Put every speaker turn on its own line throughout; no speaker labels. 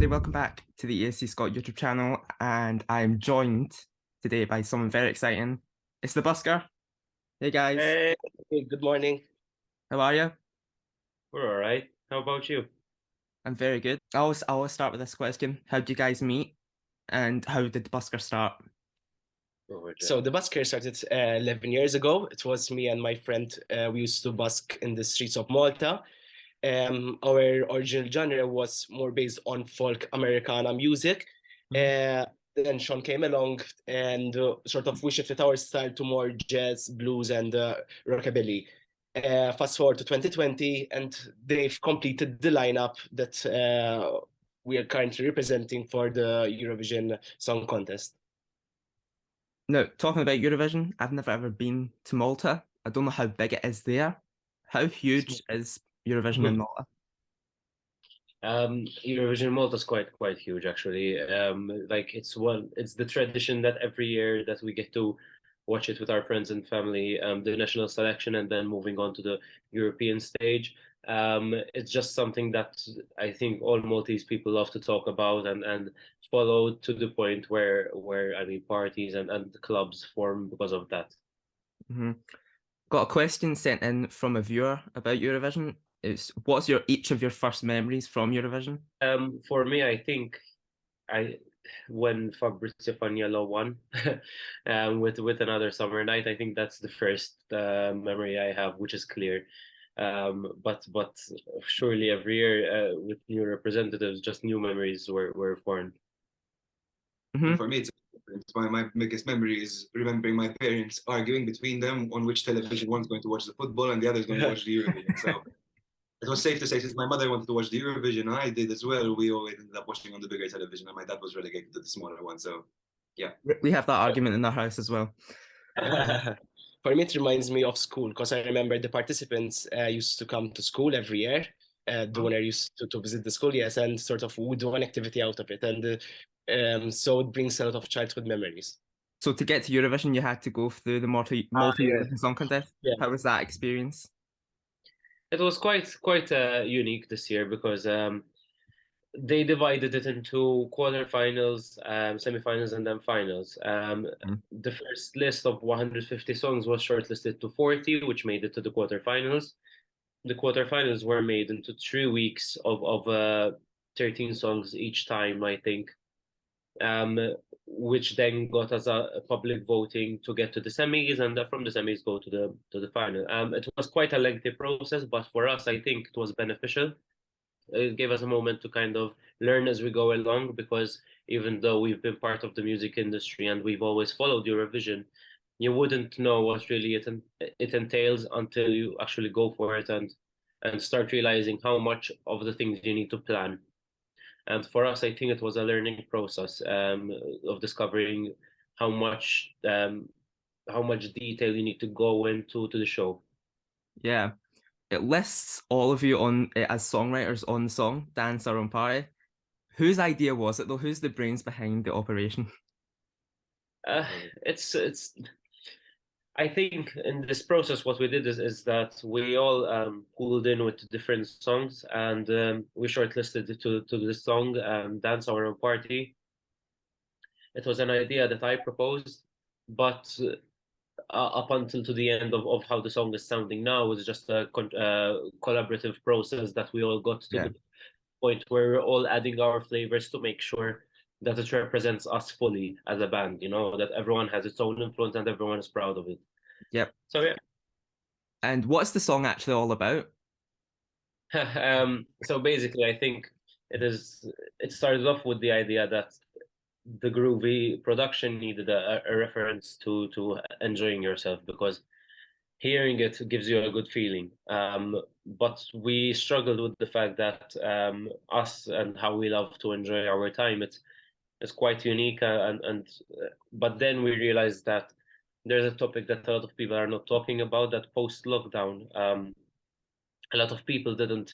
everybody, welcome back to the ESC Scot YouTube channel, and I'm joined today by someone very exciting. It's the Busker. Hey guys.
Hey, good morning.
How are you?
We're all right. How about you?
I'm very good. I always start with this question. How did you guys meet, and how did the Busker start?
So the Busker started 11 years ago. It was me and my friend. We used to busk in the streets of Malta. Our original genre was more based on folk Americana music. Then Sean came along and sort of we shifted our style to more jazz, blues, and rockabilly. Fast forward to 2020, and they've completed the lineup that we are currently representing for the Eurovision Song Contest.
Now, talking about Eurovision, I've never ever been to Malta. I don't know how big it is there. How huge is Eurovision in Malta?
Eurovision Malta is quite huge actually. Like it's the tradition that every year that we get to watch it with our friends and family, the national selection, and then moving on to the European stage. It's just something that I think all Maltese people love to talk about and follow to the point where I mean parties and clubs form because of that.
Got a question sent in from a viewer about Eurovision. What's each of your first memories from Eurovision?
For me, I think when Fabrizio Fagnello won with Another Summer Night, I think that's the first memory I have, which is clear. But surely every year with new representatives, just new memories were formed.
For me, it's my biggest memory is remembering my parents arguing between them on which television one's going to watch the football and the other's going to watch the Eurovision. So it was safe to say, since my mother wanted to watch the Eurovision, I did as well. We always ended up watching on the bigger television, and my dad was relegated to the smaller one. So, yeah.
We have that argument in our house as well.
For me, it reminds me of school, because I remember the participants used to come to school every year. The winner used to visit the school, yes, and sort of would do an activity out of it. And so it brings a lot of childhood memories.
So to get to Eurovision, you had to go through the Malta Eurovision Song Contest. Yeah. How was that experience?
It was quite unique this year because they divided it into quarterfinals, semifinals, and then finals. The first list of 150 songs was shortlisted to 40, which made it to the quarterfinals. The quarterfinals were made into 3 weeks of 13 songs each time, I think, which then got us a public voting to get to the semis, and from the semis go to the final. It was quite a lengthy process, but for us, I think it was beneficial. It gave us a moment to kind of learn as we go along, because even though we've been part of the music industry and we've always followed Eurovision, you wouldn't know what really it entails until you actually go for it and start realizing how much of the things you need to plan. And for us, I think it was a learning process of discovering how much detail you need to go into the show.
Yeah. It lists all of you on as songwriters on the song Dance Our Own Party. Whose idea was it though? Who's the brains behind the operation?
It's I think in this process what we did is that we all pulled in with different songs, and we shortlisted it to the song Dance Our Own Party. It was an idea that I proposed, but up until to the end of how the song is sounding now is just a collaborative process that we all got to the point where we're all adding our flavors to make sure that it represents us fully as a band, you know, that everyone has its own influence and everyone is proud of it.
Yep.
So yeah.
And what's the song actually all about?
So basically I think it started off with the idea that the groovy production needed a reference to enjoying yourself, because hearing it gives you a good feeling. But we struggled with the fact that us and how we love to enjoy our time, it's quite unique. But then we realized that there's a topic that a lot of people are not talking about, that post-lockdown, a lot of people didn't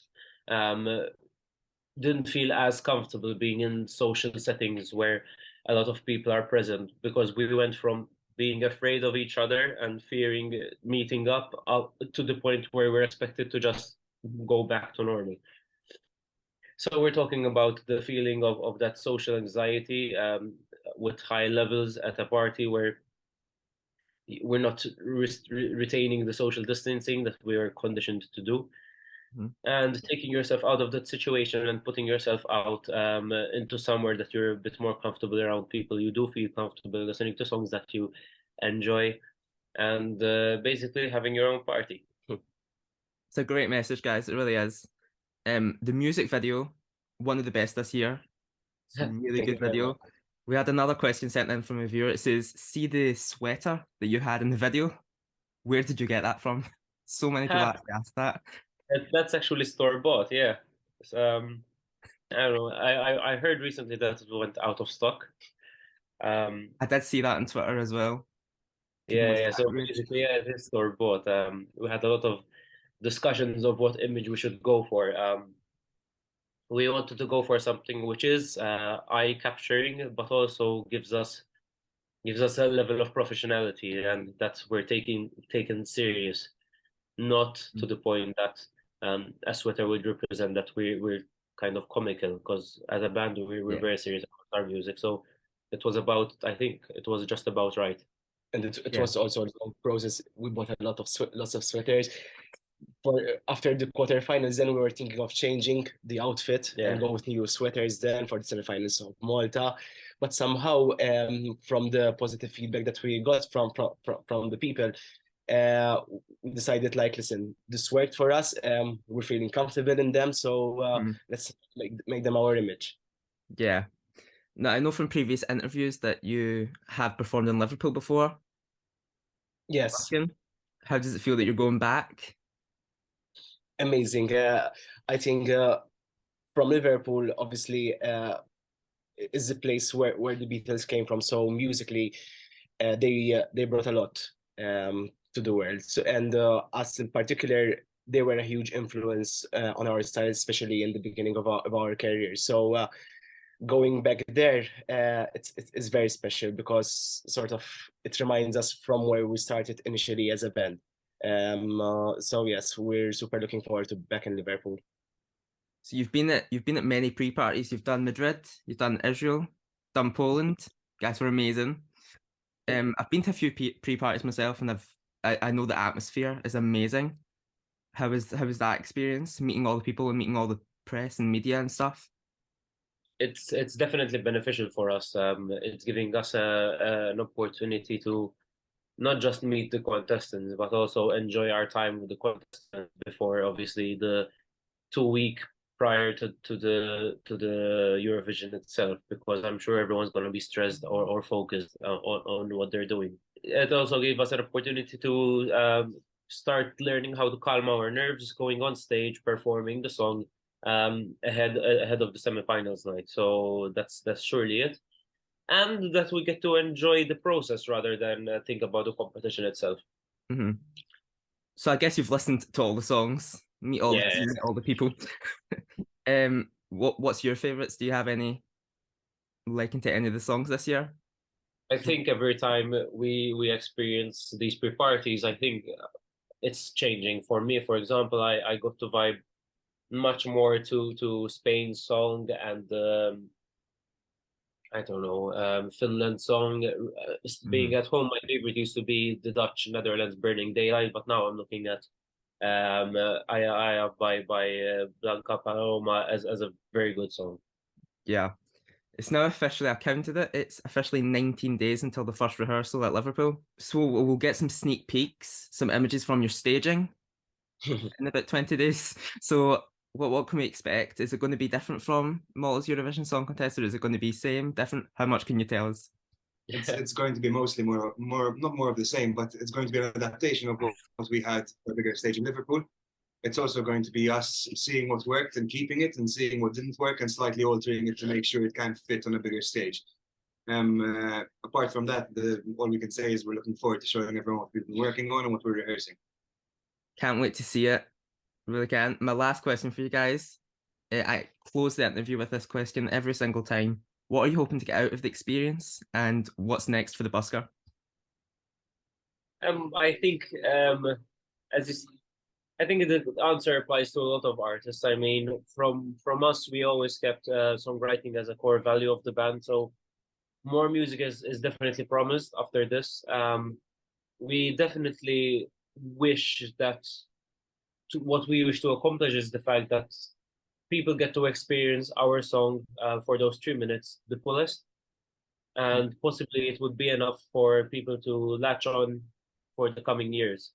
feel as comfortable being in social settings where a lot of people are present, because we went from being afraid of each other and fearing meeting up to the point where we're expected to just go back to normal. So we're talking about the feeling of that social anxiety with high levels at a party where we're not retaining the social distancing that we are conditioned to do, and taking yourself out of that situation and putting yourself out into somewhere that you're a bit more comfortable around people you do feel comfortable listening to songs that you enjoy, and basically having your own party.
It's a great message, guys. It really is. The music video, one of the best this year. It's a really good video. We had another question sent in from a viewer. It says, see the sweater that you had in the video? Where did you get that from? So many people actually asked that.
That's actually store-bought, yeah. I don't know. I heard recently that it went out of stock.
I did see that on Twitter as well.
Yeah. So basically, yeah, it is store-bought. We had a lot of discussions of what image we should go for. We wanted to go for something which is eye-capturing, but also gives us a level of professionality, and that we're taken serious, not to the point that a sweater would represent that we're kind of comical, because as a band we're very serious about our music. So it was about, I think it was just about right.
And it was also a long process. We bought a lot of lots of sweaters. For after the quarterfinals, then we were thinking of changing the outfit and go with new sweaters then for the semifinals of Malta. But somehow, from the positive feedback that we got from the people, we decided, like, listen, this worked for us. We're feeling comfortable in them, so let's make them our image.
Yeah. Now, I know from previous interviews that you have performed in Liverpool before.
Yes.
How does it feel that you're going back?
Amazing. I think from Liverpool, obviously, is the place where the Beatles came from. So musically, they brought a lot to the world. So, and us in particular, they were a huge influence on our style, especially in the beginning of our career. So going back there, it's very special because sort of it reminds us from where we started initially as a band. So yes, we're super looking forward to back in Liverpool.
So you've been at many pre-parties. You've done Madrid, you've done Israel, done Poland. Guys were amazing. I've been to a few pre-parties myself, and I know the atmosphere is amazing. How was that experience, meeting all the people and meeting all the press and media and stuff?
It's definitely beneficial for us. It's giving us an opportunity to not just meet the contestants, but also enjoy our time with the contestants before, obviously, the 2 week prior to the Eurovision itself, because I'm sure everyone's going to be stressed or focused on what they're doing. It also gave us an opportunity to start learning how to calm our nerves going on stage, performing the song ahead of the semifinals night. So that's surely it. And that we get to enjoy the process rather than think about the competition itself.
So I guess you've listened to all the songs, meet all the people. What's your favorites? Do you have any liking to any of the songs this year?
I think every time we experience these pre-parties, I think it's changing. For me, for example, I got to vibe much more to Spain's song and I don't know, Finland song. Being at home, my favorite used to be the Dutch Netherlands Burning Daylight, but now I'm looking at I by Blanca Paloma as a very good song.
Yeah. It's now officially, I've counted it, it's officially 19 days until the first rehearsal at Liverpool. So we'll get some sneak peeks, some images from your staging in about 20 days. So what can we expect? Is it going to be different from Malta's Eurovision Song Contest, or is it going to be same, different? How much can you tell us?
It's going to be mostly more not more of the same, but it's going to be an adaptation of what we had for the bigger stage in Liverpool. It's also going to be us seeing what worked and keeping it, and seeing what didn't work and slightly altering it to make sure it can fit on a bigger stage. Apart from that, all we can say is we're looking forward to showing everyone what we've been working on and what we're rehearsing.
Can't wait to see it. Really can. My last question for you guys. I close the interview with this question every single time. What are you hoping to get out of the experience, and what's next for the Busker?
I think I think the answer applies to a lot of artists. I mean, from us, we always kept songwriting as a core value of the band. So more music is definitely promised after this. We definitely wish that what we wish to accomplish is the fact that people get to experience our song for those 3 minutes the fullest, and possibly it would be enough for people to latch on for the coming years.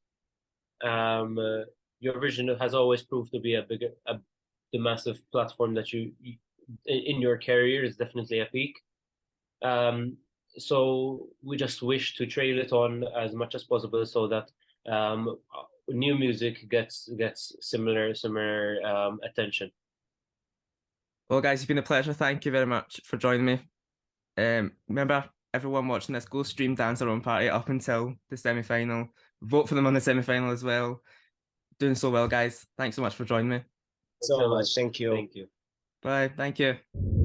Eurovision has always proved to be the massive platform that you in your career is definitely a peak. So we just wish to trail it on as much as possible so that new music gets similar attention.
Well, guys, it's been a pleasure. Thank you very much for joining me. Remember, everyone watching this, go stream Dance Our Own Party up until the semi-final. Vote for them on the semi-final as well. Doing so well, guys. Thanks so much for joining me.
So much. Thank you.
Thank you.
Bye. Thank you.